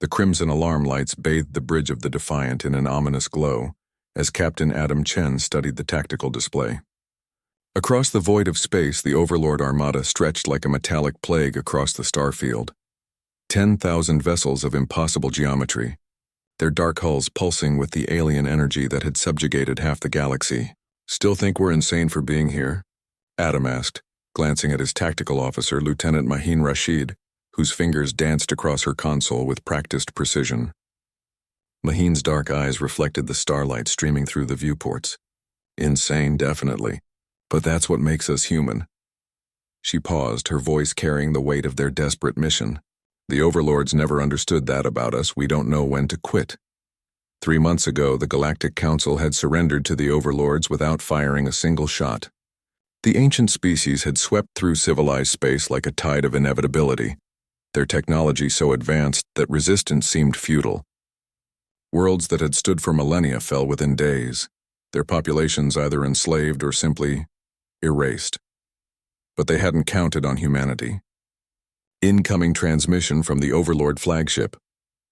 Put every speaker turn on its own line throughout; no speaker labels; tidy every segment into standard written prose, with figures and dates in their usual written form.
The crimson alarm lights bathed the bridge of the Defiant in an ominous glow as Captain Adam Chen studied the tactical display. Across the void of space, the Overlord Armada stretched like a metallic plague across the starfield. 10,000 vessels of impossible geometry, their dark hulls pulsing with the alien energy that had subjugated half the galaxy. "Still think we're insane for being here?" Adam asked, glancing at his tactical officer, Lieutenant Mahin Rashid, whose fingers danced across her console with practiced precision. Mahin's dark eyes reflected the starlight streaming through the viewports. "Insane, definitely. But that's what makes us human." She paused, her voice carrying the weight of their desperate mission. "The Overlords never understood that about us. We don't know when to quit." 3 months ago, the Galactic Council had surrendered to the Overlords without firing a single shot. The ancient species had swept through civilized space like a tide of inevitability, their technology so advanced that resistance seemed futile. Worlds that had stood for millennia fell within days, their populations either enslaved or simply erased. But they hadn't counted on humanity. "Incoming transmission from the Overlord flagship,"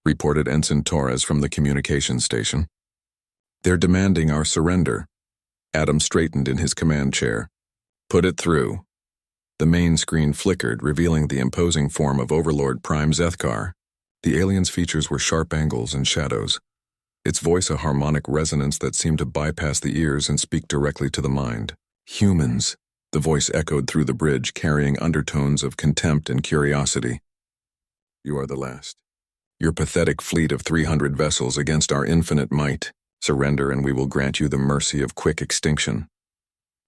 reported Ensign Torres from the communications station. "They're demanding our surrender." Adam straightened in his command chair. "Put it through." The main screen flickered, revealing the imposing form of Overlord Prime Zethkar. The alien's features were sharp angles and shadows, its voice a harmonic resonance that seemed to bypass the ears and speak directly to the mind. "Humans," the voice echoed through the bridge, carrying undertones of contempt and curiosity. "You are the last. Your pathetic fleet of 300 vessels against our infinite might. Surrender and we will grant you the mercy of quick extinction."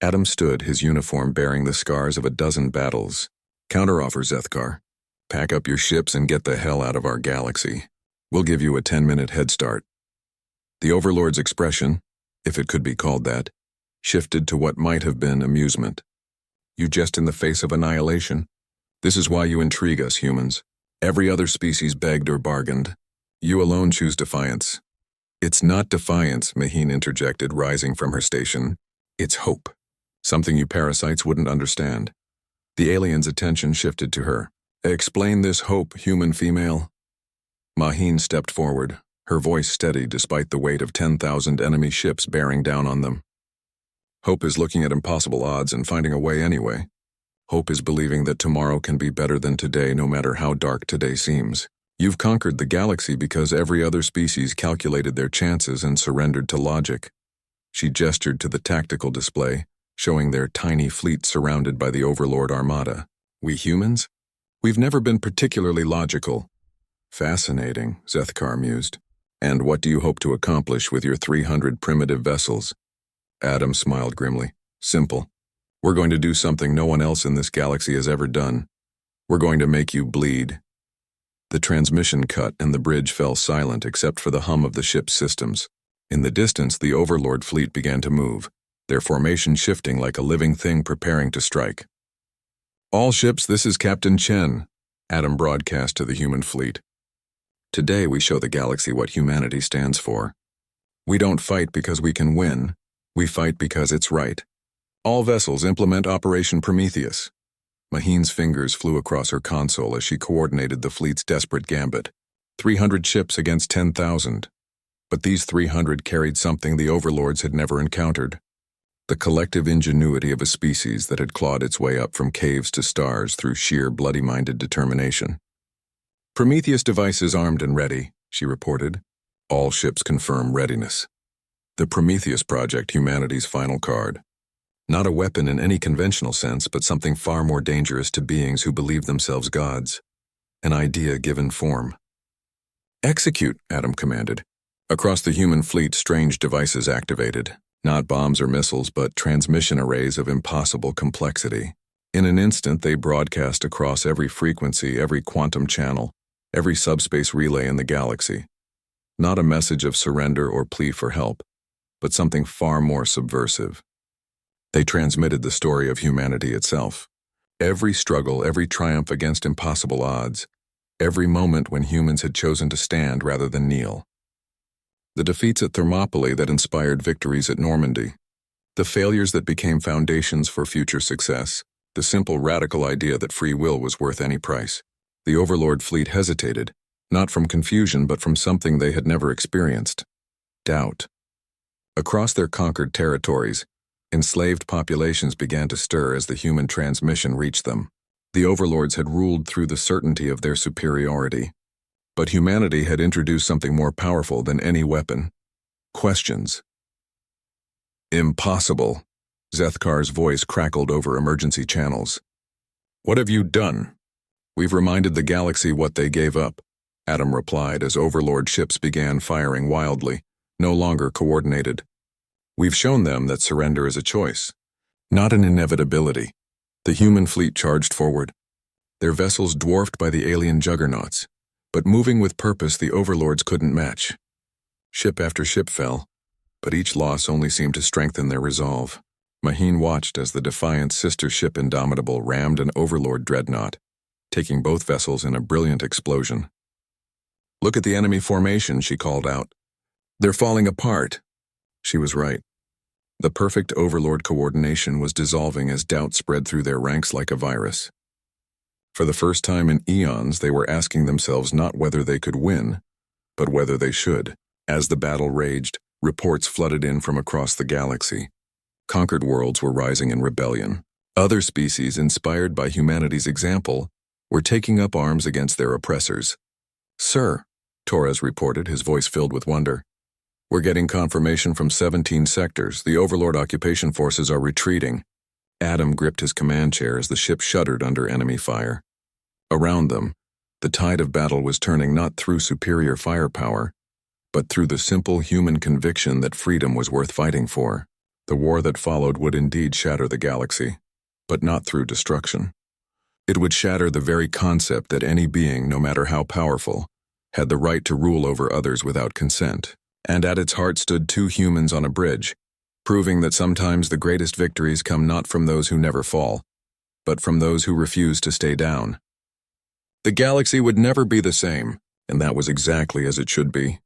Adam stood, his uniform bearing the scars of a dozen battles. "Counteroffer, Zethkar. Pack up your ships and get the hell out of our galaxy. We'll give you a 10-minute head start." The Overlord's expression, if it could be called that, shifted to what might have been amusement. "You jest in the face of annihilation? This is why you intrigue us, humans. Every other species begged or bargained. You alone choose defiance." "It's not defiance," Mahin interjected, rising from her station. "It's hope. Something you parasites wouldn't understand." The alien's attention shifted to her. "Explain this hope, human female." Mahin stepped forward, her voice steady despite the weight of 10,000 enemy ships bearing down on them. "Hope is looking at impossible odds and finding a way anyway. Hope is believing that tomorrow can be better than today no matter how dark today seems. You've conquered the galaxy because every other species calculated their chances and surrendered to logic." She gestured to the tactical display, showing their tiny fleet surrounded by the Overlord Armada. "We humans? We've never been particularly logical." "Fascinating," Zethkar mused. "And what do you hope to accomplish with your 300 primitive vessels?" Adam smiled grimly. "Simple. We're going to do something no one else in this galaxy has ever done. We're going to make you bleed." The transmission cut and the bridge fell silent except for the hum of the ship's systems. In the distance, the Overlord fleet began to move, their formation shifting like a living thing preparing to strike. "All ships, this is Captain Chen," Adam broadcast to the human fleet. "Today we show the galaxy what humanity stands for. We don't fight because we can win. We fight because it's right. All vessels implement Operation Prometheus." Mahin's fingers flew across her console as she coordinated the fleet's desperate gambit. 300 ships against 10,000. But these 300 carried something the Overlords had never encountered. The collective ingenuity of a species that had clawed its way up from caves to stars through sheer bloody-minded determination. "Prometheus devices armed and ready," she reported. "All ships confirm readiness." The Prometheus Project, humanity's final card. Not a weapon in any conventional sense, but something far more dangerous to beings who believe themselves gods. An idea given form. "Execute," Adam commanded. Across the human fleet, strange devices activated. Not bombs or missiles, but transmission arrays of impossible complexity. In an instant, they broadcast across every frequency, every quantum channel, every subspace relay in the galaxy. Not a message of surrender or plea for help, but something far more subversive. They transmitted the story of humanity itself. Every struggle, every triumph against impossible odds, every moment when humans had chosen to stand rather than kneel. The defeats at Thermopylae that inspired victories at Normandy. The failures that became foundations for future success. The simple, radical idea that free will was worth any price. The Overlord fleet hesitated, not from confusion but from something they had never experienced: doubt. Across their conquered territories, enslaved populations began to stir as the human transmission reached them. The overlords had ruled through the certainty of their superiority. But humanity had introduced something more powerful than any weapon: questions. Impossible. Zethkar's voice crackled over emergency channels. What have you done? We've reminded the galaxy what they gave up, Adam replied as overlord ships began firing wildly, no longer coordinated. We've shown them that surrender is a choice, not an inevitability. The human fleet charged forward, their vessels dwarfed by the alien juggernauts, but moving with purpose the overlords couldn't match. Ship after ship fell, but each loss only seemed to strengthen their resolve. Maheen watched as the Defiant's sister ship Indomitable rammed an overlord dreadnought, taking both vessels in a brilliant explosion. Look at the enemy formation, she called out. They're falling apart. She was right. The perfect overlord coordination was dissolving as doubt spread through their ranks like a virus. For the first time in eons, they were asking themselves not whether they could win, but whether they should. As the battle raged, reports flooded in from across the galaxy. Conquered worlds were rising in rebellion. Other species, inspired by humanity's example, were taking up arms against their oppressors. Sir, Torres reported, his voice filled with wonder. We're getting confirmation from 17 sectors. The Overlord occupation forces are retreating. Adam gripped his command chair as the ship shuddered under enemy fire. Around them, the tide of battle was turning not through superior firepower, but through the simple human conviction that freedom was worth fighting for. The war that followed would indeed shatter the galaxy, but not through destruction. It would shatter the very concept that any being, no matter how powerful, had the right to rule over others without consent. And at its heart stood two humans on a bridge, proving that sometimes the greatest victories come not from those who never fall, but from those who refuse to stay down. The galaxy would never be the same, and that was exactly as it should be.